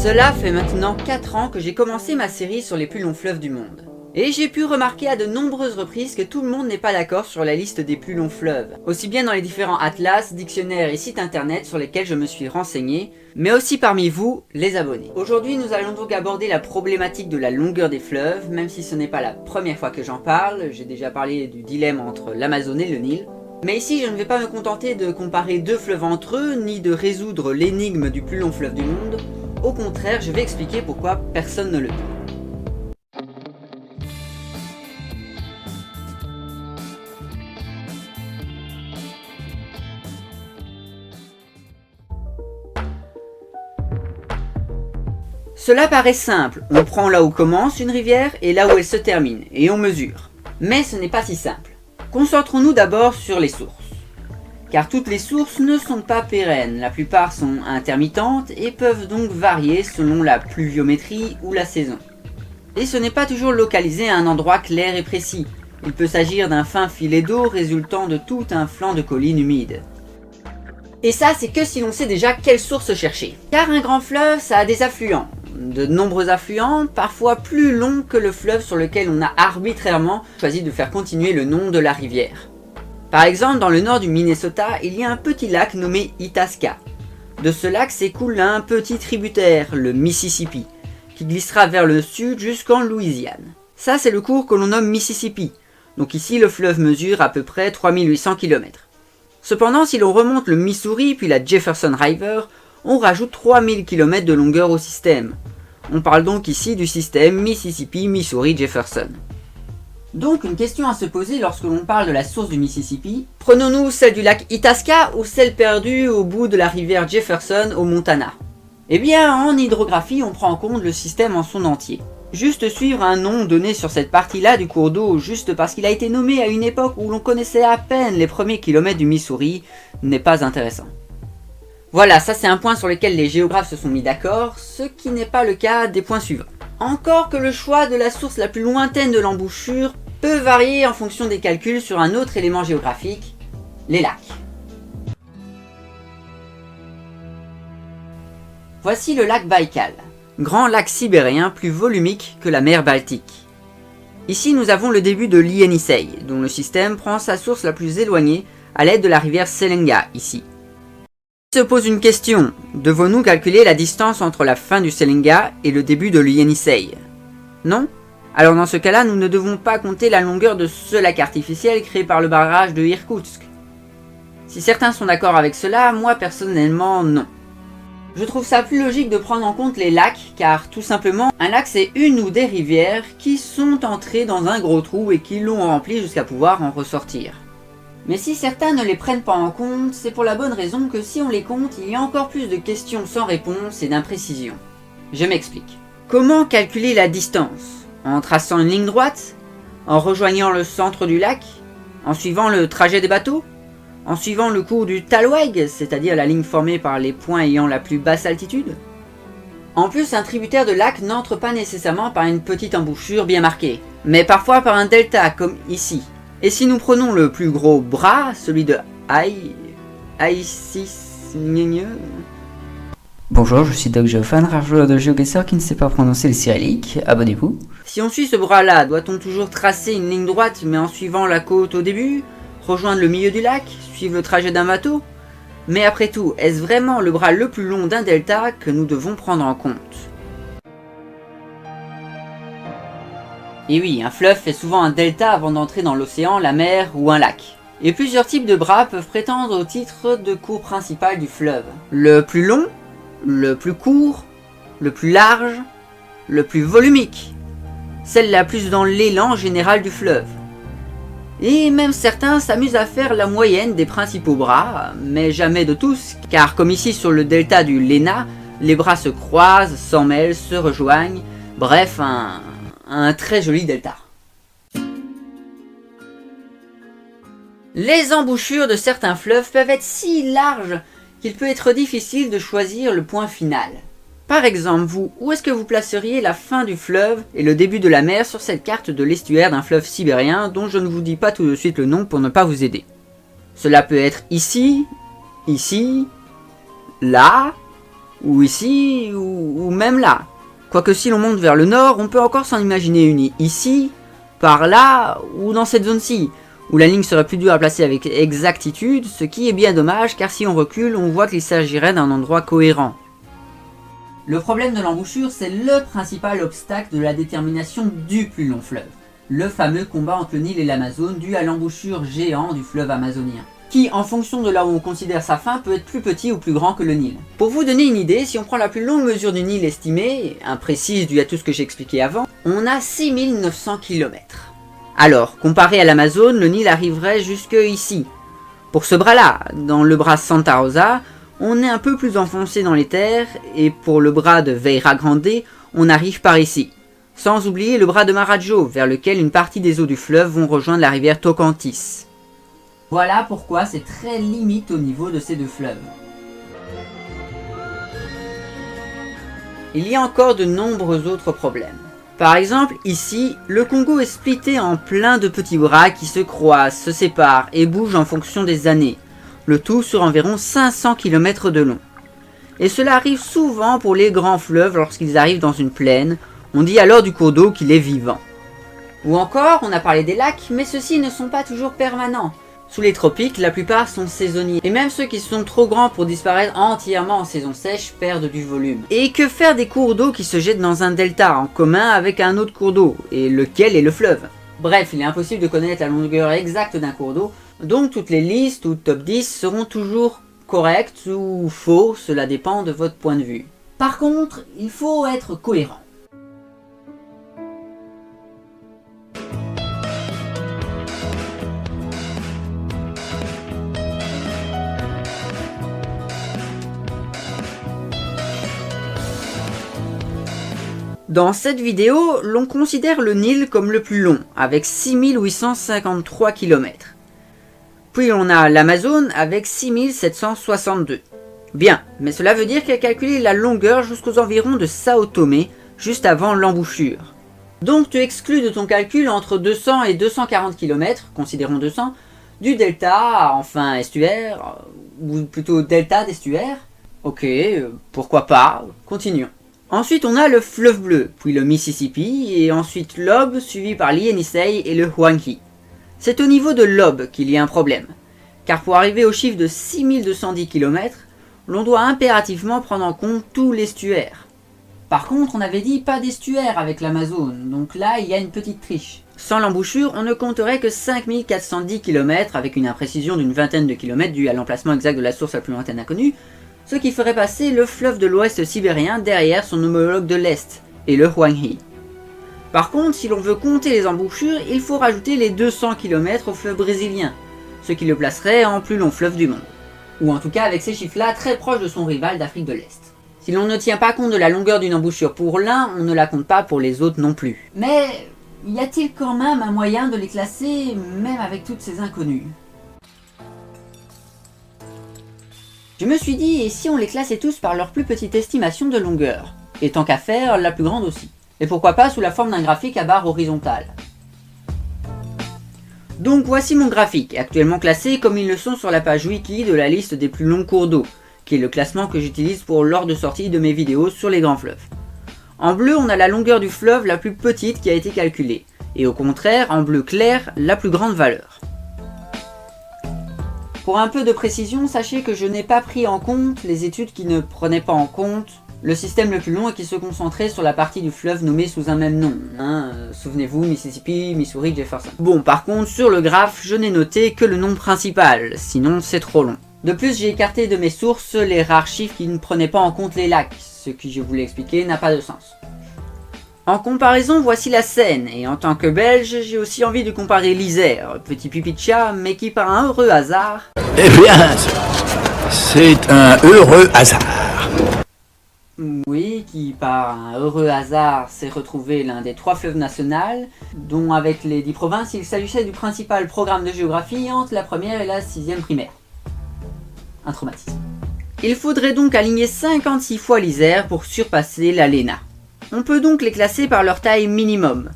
Cela fait maintenant 4 ans que j'ai commencé ma série sur les plus longs fleuves du monde. Et j'ai pu remarquer à de nombreuses reprises que tout le monde n'est pas d'accord sur la liste des plus longs fleuves, aussi bien dans les différents atlas, dictionnaires et sites internet sur lesquels je me suis renseigné, mais aussi parmi vous, les abonnés. Aujourd'hui, nous allons donc aborder la problématique de la longueur des fleuves, même si ce n'est pas la première fois que j'en parle, j'ai déjà parlé du dilemme entre l'Amazone et le Nil. Mais ici, je ne vais pas me contenter de comparer deux fleuves entre eux, ni de résoudre l'énigme du plus long fleuve du monde. Au contraire, je vais expliquer pourquoi personne ne le peut. Cela paraît simple, on prend là où commence une rivière et là où elle se termine, et on mesure. Mais ce n'est pas si simple. Concentrons-nous d'abord sur les sources. Car toutes les sources ne sont pas pérennes, la plupart sont intermittentes et peuvent donc varier selon la pluviométrie ou la saison. Et ce n'est pas toujours localisé à un endroit clair et précis, il peut s'agir d'un fin filet d'eau résultant de tout un flanc de collines humides. Et ça, c'est que si l'on sait déjà quelle source chercher. Car un grand fleuve, ça a des affluents. De nombreux affluents, parfois plus longs que le fleuve sur lequel on a arbitrairement choisi de faire continuer le nom de la rivière. Par exemple, dans le nord du Minnesota, il y a un petit lac nommé Itasca. De ce lac s'écoule un petit tributaire, le Mississippi, qui glissera vers le sud jusqu'en Louisiane. Ça, c'est le cours que l'on nomme Mississippi. Donc ici, le fleuve mesure à peu près 3800 km. Cependant, si l'on remonte le Missouri puis la Jefferson River, on rajoute 3000 km de longueur au système. On parle donc ici du système Mississippi-Missouri-Jefferson. Donc une question à se poser lorsque l'on parle de la source du Mississippi, prenons-nous celle du lac Itasca ou celle perdue au bout de la rivière Jefferson au Montana? Eh bien, en hydrographie, on prend en compte le système en son entier. Juste suivre un nom donné sur cette partie-là du cours d'eau juste parce qu'il a été nommé à une époque où l'on connaissait à peine les premiers kilomètres du Missouri n'est pas intéressant. Voilà, ça c'est un point sur lequel les géographes se sont mis d'accord, ce qui n'est pas le cas des points suivants. Encore que le choix de la source la plus lointaine de l'embouchure peut varier en fonction des calculs sur un autre élément géographique, les lacs. Voici le lac Baïkal, grand lac sibérien plus volumique que la mer Baltique. Ici nous avons le début de l'Ienisseï, dont le système prend sa source la plus éloignée à l'aide de la rivière Selenga, ici. Se pose une question, devons-nous calculer la distance entre la fin du Selenga et le début de l'Ienisseï? Non? Alors dans ce cas-là, nous ne devons pas compter la longueur de ce lac artificiel créé par le barrage de Irkoutsk. Si certains sont d'accord avec cela, moi personnellement non. Je trouve ça plus logique de prendre en compte les lacs, car tout simplement, un lac c'est une ou des rivières qui sont entrées dans un gros trou et qui l'ont rempli jusqu'à pouvoir en ressortir. Mais si certains ne les prennent pas en compte, c'est pour la bonne raison que si on les compte, il y a encore plus de questions sans réponse et d'imprécisions. Je m'explique. Comment calculer la distance? En traçant une ligne droite? En rejoignant le centre du lac? En suivant le trajet des bateaux? En suivant le cours du talweg, c'est-à-dire la ligne formée par les points ayant la plus basse altitude? En plus, un tributaire de lac n'entre pas nécessairement par une petite embouchure bien marquée, mais parfois par un delta, comme ici. Et si nous prenons le plus gros bras, celui de I6... Bonjour, je suis Doc Geofan, rare joueur de GeoGuessr qui ne sait pas prononcer le cyrillique, abonnez-vous. Si on suit ce bras-là, doit-on toujours tracer une ligne droite mais en suivant la côte au début? Rejoindre le milieu du lac? Suivre le trajet d'un bateau? Mais après tout, est-ce vraiment le bras le plus long d'un delta que nous devons prendre en compte? Et oui, un fleuve fait souvent un delta avant d'entrer dans l'océan, la mer ou un lac. Et plusieurs types de bras peuvent prétendre au titre de cours principal du fleuve. Le plus long, le plus court, le plus large, le plus volumique. Celle-là plus dans l'élan général du fleuve. Et même certains s'amusent à faire la moyenne des principaux bras, mais jamais de tous, car comme ici sur le delta du Lena, les bras se croisent, s'en mêlent, se rejoignent, bref, un très joli delta. Les embouchures de certains fleuves peuvent être si larges qu'il peut être difficile de choisir le point final. Par exemple, vous, où est-ce que vous placeriez la fin du fleuve et le début de la mer sur cette carte de l'estuaire d'un fleuve sibérien dont je ne vous dis pas tout de suite le nom pour ne pas vous aider? Cela peut être ici, ici, là, ou ici, ou même là. Quoique si l'on monte vers le nord, on peut encore s'en imaginer une ici, par là, ou dans cette zone-ci, où la ligne serait plus dure à placer avec exactitude, ce qui est bien dommage car si on recule, on voit qu'il s'agirait d'un endroit cohérent. Le problème de l'embouchure, c'est le principal obstacle de la détermination du plus long fleuve. Le fameux combat entre le Nil et l'Amazone dû à l'embouchure géant du fleuve amazonien, qui, en fonction de là où on considère sa fin, peut être plus petit ou plus grand que le Nil. Pour vous donner une idée, si on prend la plus longue mesure du Nil estimée, imprécise dû à tout ce que j'ai expliqué avant, on a 6900 km. Alors, comparé à l'Amazone, le Nil arriverait jusque ici. Pour ce bras-là, dans le bras Santa Rosa, on est un peu plus enfoncé dans les terres, et pour le bras de Veira Grande, on arrive par ici. Sans oublier le bras de Marajo, vers lequel une partie des eaux du fleuve vont rejoindre la rivière Tocantins. Voilà pourquoi c'est très limite au niveau de ces deux fleuves. Il y a encore de nombreux autres problèmes. Par exemple, ici, le Congo est splitté en plein de petits bras qui se croisent, se séparent et bougent en fonction des années. Le tout sur environ 500 km de long. Et cela arrive souvent pour les grands fleuves lorsqu'ils arrivent dans une plaine, on dit alors du cours d'eau qu'il est vivant. Ou encore, on a parlé des lacs, mais ceux-ci ne sont pas toujours permanents. Sous les tropiques, la plupart sont saisonniers, et même ceux qui sont trop grands pour disparaître entièrement en saison sèche perdent du volume. Et que faire des cours d'eau qui se jettent dans un delta en commun avec un autre cours d'eau, et lequel est le fleuve? Bref, il est impossible de connaître la longueur exacte d'un cours d'eau, donc toutes les listes ou top 10 seront toujours correctes ou faux, cela dépend de votre point de vue. Par contre, il faut être cohérent. Dans cette vidéo, l'on considère le Nil comme le plus long, avec 6853 km. Puis on a l'Amazone avec 6762. Bien, mais cela veut dire qu'elle a calculé la longueur jusqu'aux environs de Sao Tomé, juste avant l'embouchure. Donc tu exclus de ton calcul entre 200 et 240 km, considérons 200, du delta, enfin estuaire, ou plutôt delta d'estuaire. Ok, pourquoi pas, continuons. Ensuite on a le fleuve bleu, puis le Mississippi, et ensuite l'Ob, suivi par l'Yenisei et le Huanghe. C'est au niveau de l'Ob qu'il y a un problème, car pour arriver au chiffre de 6210 km, l'on doit impérativement prendre en compte tout l'estuaire. Par contre, on avait dit pas d'estuaire avec l'Amazone, donc là il y a une petite triche. Sans l'embouchure, on ne compterait que 5410 km avec une imprécision d'une vingtaine de kilomètres due à l'emplacement exact de la source la plus lointaine inconnue, ce qui ferait passer le fleuve de l'ouest sibérien derrière son homologue de l'est, et le Huanghe. Par contre, si l'on veut compter les embouchures, il faut rajouter les 200 km au fleuve brésilien, ce qui le placerait en plus long fleuve du monde. Ou en tout cas avec ces chiffres-là très proches de son rival d'Afrique de l'Est. Si l'on ne tient pas compte de la longueur d'une embouchure pour l'un, on ne la compte pas pour les autres non plus. Mais y a-t-il quand même un moyen de les classer, même avec toutes ces inconnues ? Je me suis dit, et si on les classait tous par leur plus petite estimation de longueur? Et tant qu'à faire, la plus grande aussi. Et pourquoi pas sous la forme d'un graphique à barre horizontale. Donc voici mon graphique, actuellement classé comme ils le sont sur la page wiki de la liste des plus longs cours d'eau, qui est le classement que j'utilise pour lors de sortie de mes vidéos sur les grands fleuves. En bleu, on a la longueur du fleuve la plus petite qui a été calculée, et au contraire, en bleu clair, la plus grande valeur. Pour un peu de précision, sachez que je n'ai pas pris en compte les études qui ne prenaient pas en compte le système le plus long et qui se concentrait sur la partie du fleuve nommée sous un même nom. Souvenez-vous, Mississippi, Missouri, Jefferson. Bon, par contre, sur le graphe, je n'ai noté que le nom principal, sinon c'est trop long. De plus, j'ai écarté de mes sources les rares chiffres qui ne prenaient pas en compte les lacs, ce qui, je vous l'ai expliqué, n'a pas de sens. En comparaison, voici la Seine, et en tant que Belge, j'ai aussi envie de comparer l'Isère, petit pipi de chat, mais qui par un heureux hasard... Eh bien, c'est un heureux hasard. Oui, qui par un heureux hasard s'est retrouvé l'un des 3 fleuves nationaux, dont avec les 10 provinces, il s'agissait du principal programme de géographie entre la première et la 6e primaire. Un traumatisme. Il faudrait donc aligner 56 fois l'Isère pour surpasser la Léna. On peut donc les classer par leur taille minimum.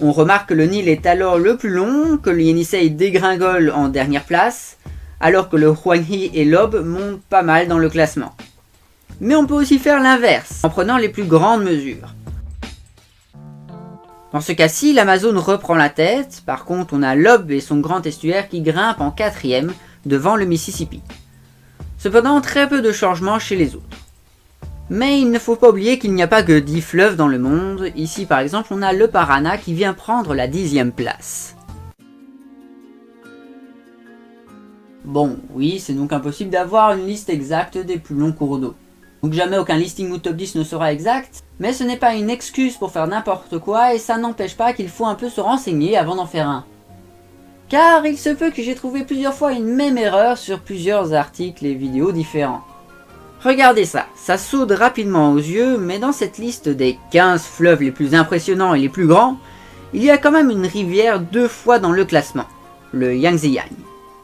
On remarque que le Nil est alors le plus long, que le Yenisei dégringole en dernière place, alors que le Huanghe et l'Ob montent pas mal dans le classement. Mais on peut aussi faire l'inverse, en prenant les plus grandes mesures. Dans ce cas-ci, l'Amazone reprend la tête, par contre on a l'Ob et son grand estuaire qui grimpent en 4e devant le Mississippi. Cependant, très peu de changements chez les autres. Mais il ne faut pas oublier qu'il n'y a pas que 10 fleuves dans le monde. Ici par exemple on a le Paraná qui vient prendre la 10e place. Bon, oui, c'est donc impossible d'avoir une liste exacte des plus longs cours d'eau. Donc jamais aucun listing ou top 10 ne sera exact, mais ce n'est pas une excuse pour faire n'importe quoi et ça n'empêche pas qu'il faut un peu se renseigner avant d'en faire un. Car il se peut que j'ai trouvé plusieurs fois une même erreur sur plusieurs articles et vidéos différents. Regardez ça, ça saute rapidement aux yeux, mais dans cette liste des 15 fleuves les plus impressionnants et les plus grands, il y a quand même une rivière 2 fois dans le classement, le Yangtze.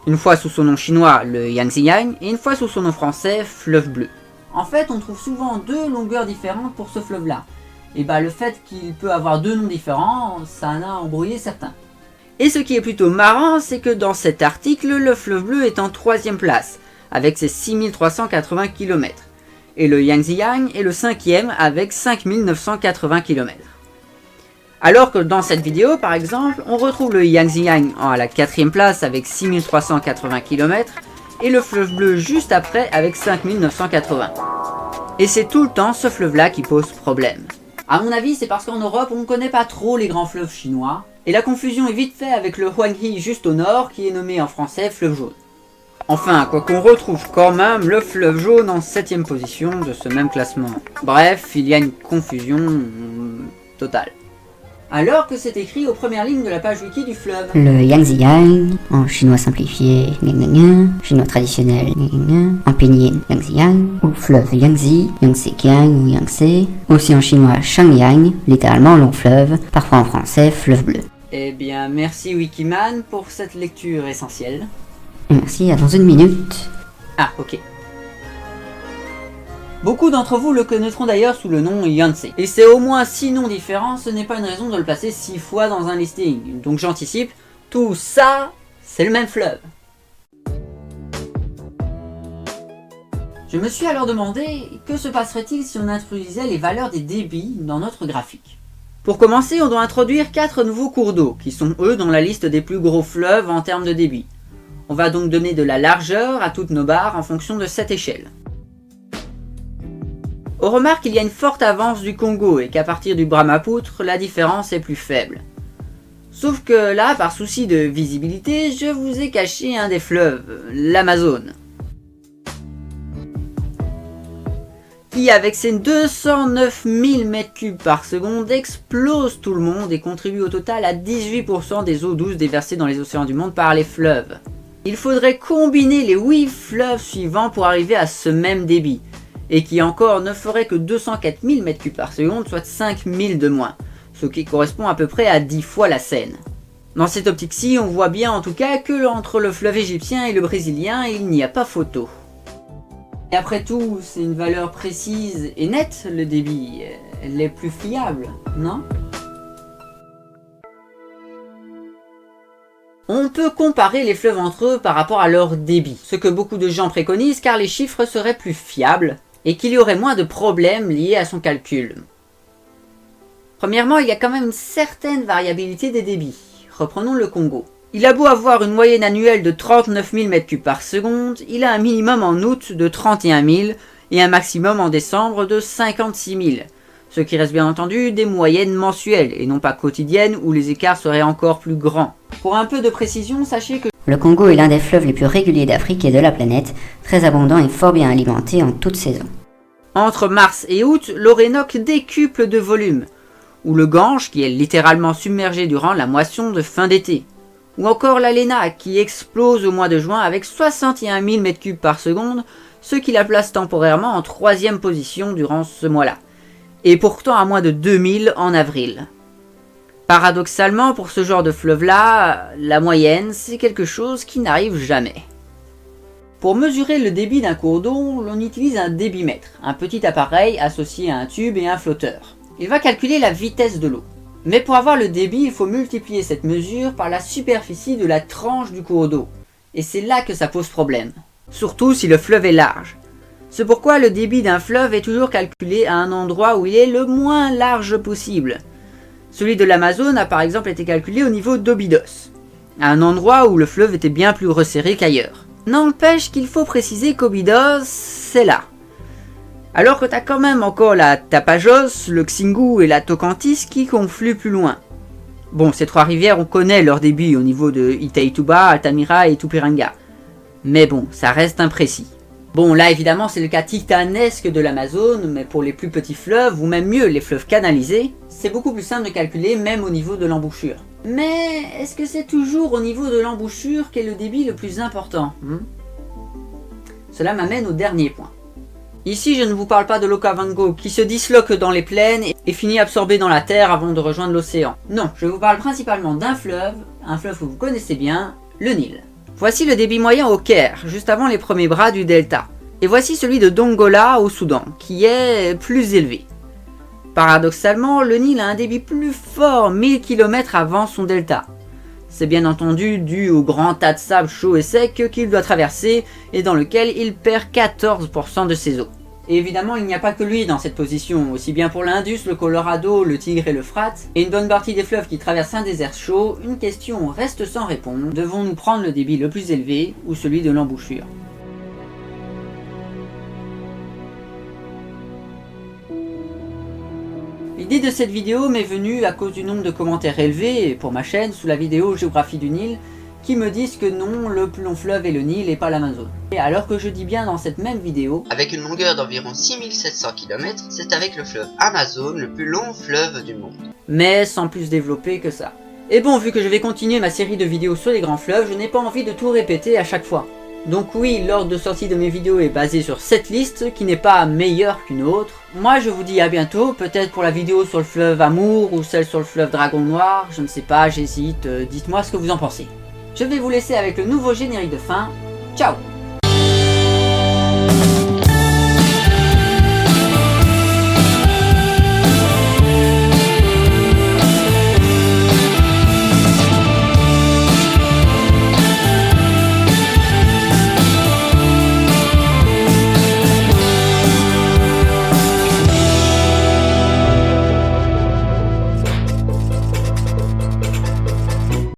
Une fois sous son nom chinois, le Yangtze, et une fois sous son nom français, fleuve bleu. En fait, on trouve souvent 2 longueurs différentes pour ce fleuve-là. Et le fait qu'il peut avoir 2 noms différents, ça en a embrouillé certains. Et ce qui est plutôt marrant, c'est que dans cet article, le fleuve bleu est en 3e place, avec ses 6380 km. Et le Yangtze est le 5e avec 5980 km. Alors que dans cette vidéo, par exemple, on retrouve le Yangtze à la 4e place avec 6380 km, et le fleuve bleu juste après avec 5980. Et c'est tout le temps ce fleuve-là qui pose problème. A mon avis, c'est parce qu'en Europe, on ne connaît pas trop les grands fleuves chinois, et la confusion est vite faite avec le Huanghe juste au nord, qui est nommé en français fleuve jaune. Enfin, quoi qu'on retrouve quand même le fleuve jaune en 7e position de ce même classement. Bref, il y a une confusion totale. Alors que c'est écrit aux premières lignes de la page wiki du fleuve. Le Yangtze, en chinois simplifié, chinois traditionnel, en pinyin Yangtze, ou fleuve Yangtze, Yangtze-kiang ou Yangtze, aussi en chinois Shangyang, littéralement long fleuve, parfois en français fleuve bleu. Eh bien, merci Wikiman pour cette lecture essentielle. Merci, à dans une minute. Ah, ok. Beaucoup d'entre vous le connaîtront d'ailleurs sous le nom Yangtze. Et c'est au moins 6 noms différents, ce n'est pas une raison de le placer 6 fois dans un listing. Donc j'anticipe, tout ça, c'est le même fleuve. Je me suis alors demandé, que se passerait-il si on introduisait les valeurs des débits dans notre graphique? Pour commencer, on doit introduire 4 nouveaux cours d'eau, qui sont eux dans la liste des plus gros fleuves en termes de débit. On va donc donner de la largeur à toutes nos barres en fonction de cette échelle. On remarque qu'il y a une forte avance du Congo et qu'à partir du Brahmapoutre, la différence est plus faible. Sauf que là, par souci de visibilité, je vous ai caché un des fleuves, l'Amazone. Qui, avec ses 209 000 m3 par seconde, explose tout le monde et contribue au total à 18% des eaux douces déversées dans les océans du monde par les fleuves. Il faudrait combiner les 8 fleuves suivants pour arriver à ce même débit, et qui encore ne ferait que 204 000 m3 par seconde, soit 5 000 de moins, ce qui correspond à peu près à 10 fois la Seine. Dans cette optique-ci, on voit bien en tout cas que entre le fleuve égyptien et le brésilien, il n'y a pas photo. Et après tout, c'est une valeur précise et nette, le débit. Elle est plus fiable, non ? On peut comparer les fleuves entre eux par rapport à leur débit, ce que beaucoup de gens préconisent car les chiffres seraient plus fiables et qu'il y aurait moins de problèmes liés à son calcul. Premièrement, il y a quand même une certaine variabilité des débits. Reprenons le Congo. Il a beau avoir une moyenne annuelle de 39 000 m3 par seconde, il a un minimum en août de 31 000 et un maximum en décembre de 56 000. Ce qui reste bien entendu des moyennes mensuelles et non pas quotidiennes où les écarts seraient encore plus grands. Pour un peu de précision, sachez que le Congo est l'un des fleuves les plus réguliers d'Afrique et de la planète, très abondant et fort bien alimenté en toute saison. Entre mars et août, l'Orénoque décuple de volume, ou le Gange qui est littéralement submergé durant la moisson de fin d'été, ou encore l'Alena qui explose au mois de juin avec 61 000 m3 par seconde, ce qui la place temporairement en 3e position durant ce mois-là, et pourtant à moins de 2000 en avril. Paradoxalement, pour ce genre de fleuve-là, la moyenne, c'est quelque chose qui n'arrive jamais. Pour mesurer le débit d'un cours d'eau, l'on utilise un débitmètre, un petit appareil associé à un tube et un flotteur. Il va calculer la vitesse de l'eau. Mais pour avoir le débit, il faut multiplier cette mesure par la superficie de la tranche du cours d'eau. Et c'est là que ça pose problème. Surtout si le fleuve est large. C'est pourquoi le débit d'un fleuve est toujours calculé à un endroit où il est le moins large possible. Celui de l'Amazone a par exemple été calculé au niveau d'Obidos, à un endroit où le fleuve était bien plus resserré qu'ailleurs. N'empêche qu'il faut préciser qu'Obidos, c'est là. Alors que t'as quand même encore la Tapajos, le Xingu et la Tocantins qui confluent plus loin. Bon, ces trois rivières, on connaît leur débit au niveau de Itaituba, Altamira et Tupiranga. Mais bon, ça reste imprécis. Bon, là évidemment c'est le cas titanesque de l'Amazone, mais pour les plus petits fleuves, ou même mieux les fleuves canalisés, c'est beaucoup plus simple de calculer même au niveau de l'embouchure. Mais est-ce que c'est toujours au niveau de l'embouchure qu'est le débit le plus important? Cela m'amène au dernier point. Ici je ne vous parle pas de l'Okavango qui se disloque dans les plaines et finit absorbé dans la terre avant de rejoindre l'océan. Non, je vous parle principalement d'un fleuve, un fleuve que vous connaissez bien, le Nil. Voici le débit moyen au Caire, juste avant les premiers bras du delta. Et voici celui de Dongola au Soudan, qui est plus élevé. Paradoxalement, le Nil a un débit plus fort 1000 km avant son delta. C'est bien entendu dû au grand tas de sable chaud et sec qu'il doit traverser et dans lequel il perd 14% de ses eaux. Et évidemment, il n'y a pas que lui dans cette position, aussi bien pour l'Indus, le Colorado, le Tigre et l'Euphrate, et une bonne partie des fleuves qui traversent un désert chaud, une question reste sans réponse. Devons-nous prendre le débit le plus élevé ou celui de l'embouchure? L'idée de cette vidéo m'est venue à cause du nombre de commentaires élevés pour ma chaîne sous la vidéo Géographie du Nil qui me disent que non, le plus long fleuve est le Nil et pas l'Amazone. Et alors que je dis bien dans cette même vidéo, avec une longueur d'environ 6700 km, c'est avec le fleuve Amazone le plus long fleuve du monde. Mais sans plus développer que ça. Et bon, vu que je vais continuer ma série de vidéos sur les grands fleuves, je n'ai pas envie de tout répéter à chaque fois. Donc oui, l'ordre de sortie de mes vidéos est basé sur cette liste, qui n'est pas meilleure qu'une autre. Moi je vous dis à bientôt, peut-être pour la vidéo sur le fleuve Amour, ou celle sur le fleuve Dragon Noir, je ne sais pas, j'hésite, dites-moi ce que vous en pensez. Je vais vous laisser avec le nouveau générique de fin, ciao!